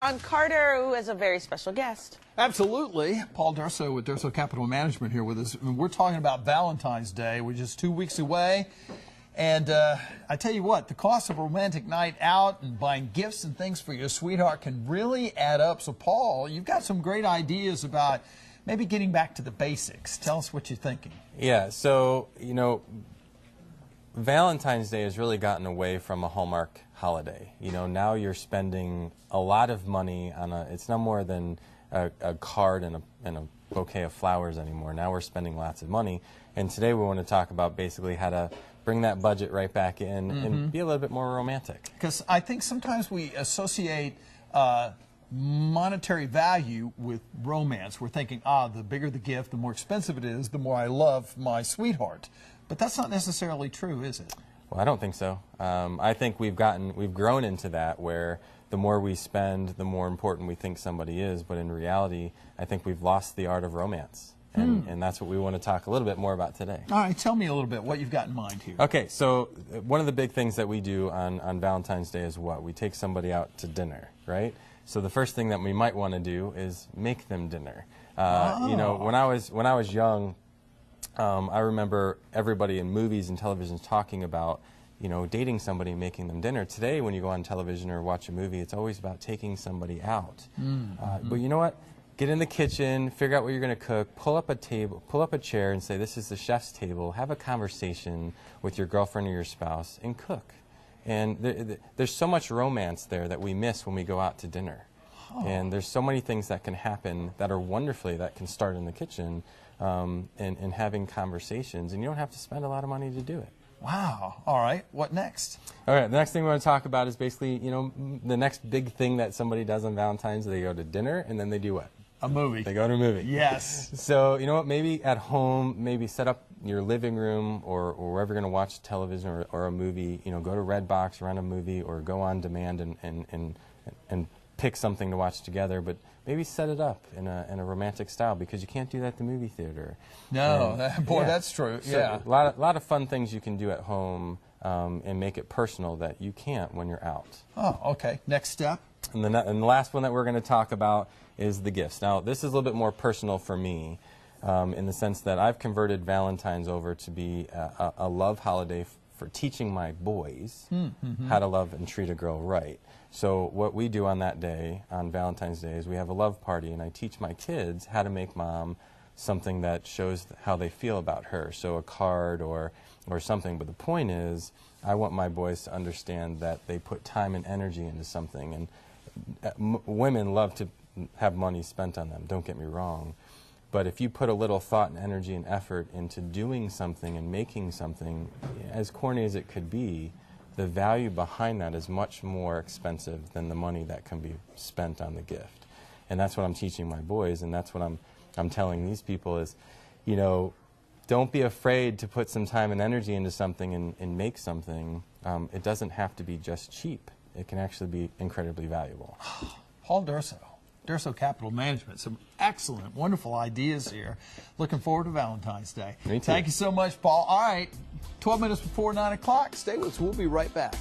On Carter, who has a very special guest. Absolutely. Paul Durso with Durso Capital Management here with us. We're talking about Valentine's Day, which is 2 weeks away. And I tell you what, the cost of a romantic night out and buying gifts and things for your sweetheart can really add up. So, Paul, you've got some great ideas about maybe getting back to the basics. Tell us what you're thinking. Yeah, so, Valentine's Day has really gotten away from a Hallmark holiday. Now you're spending a lot of money on it's no more than a card and a bouquet of flowers anymore. Now we're spending lots of money. And today we want to talk about basically how to bring that budget right back in and be a little bit more romantic. Because I think sometimes we associate monetary value with romance. We're thinking, the bigger the gift, the more expensive it is, the more I love my sweetheart. But that's not necessarily true, is it? Well, I don't think so. I think we've grown into that where the more we spend, the more important we think somebody is. But in reality, I think we've lost the art of romance. And that's what we want to talk a little bit more about today. All right, tell me a little bit what you've got in mind here. Okay, so one of the big things that we do on Valentine's Day is what? We take somebody out to dinner, right? So the first thing that we might want to do is make them dinner. When I was young, I remember everybody in movies and television talking about, dating somebody and making them dinner. Today, when you go on television or watch a movie, it's always about taking somebody out. But you know what? Get in the kitchen, figure out what you're going to cook, pull up a chair and say, this is the chef's table, have a conversation with your girlfriend or your spouse, and cook. And there's so much romance there that we miss when we go out to dinner. And there's so many things that can happen that are that can start in the kitchen and having conversations, and you don't have to spend a lot of money to do it. Wow. All right. What next? All right. The next thing we want to talk about is basically, the next big thing that somebody does on Valentine's. They go to dinner, and then they do what? A movie. They go to a movie. Yes. So, you know what? Maybe at home, maybe set up your living room or wherever you're going to watch television or a movie. Go to Redbox, rent a movie, or go on demand and pick something to watch together. But maybe set it up in a romantic style, because you can't do that at the movie theater. No, that's true. So yeah. A lot of fun things you can do at home and make it personal that you can't when you're out. Oh, okay. Next step. And the last one that we're going to talk about is the gifts. Now, this is a little bit more personal for me in the sense that I've converted Valentine's over to be a love holiday for teaching my boys how to love and treat a girl right. So what we do on that day, on Valentine's Day, is we have a love party, and I teach my kids how to make mom something that shows how they feel about her, so a card or something. But the point is, I want my boys to understand that they put time and energy into something, and women love to have money spent on them, don't get me wrong. But if you put a little thought and energy and effort into doing something and making something, as corny as it could be, the value behind that is much more expensive than the money that can be spent on the gift. And that's what I'm teaching my boys, and that's what I'm telling these people is, don't be afraid to put some time and energy into something and make something. It doesn't have to be just cheap. It can actually be incredibly valuable. Paul Durso, Durso Capital Management. Some excellent, wonderful ideas here. Looking forward to Valentine's Day. Me too. Thank you so much, Paul. All right, 12 minutes before 9 o'clock. Stay with us. We'll be right back.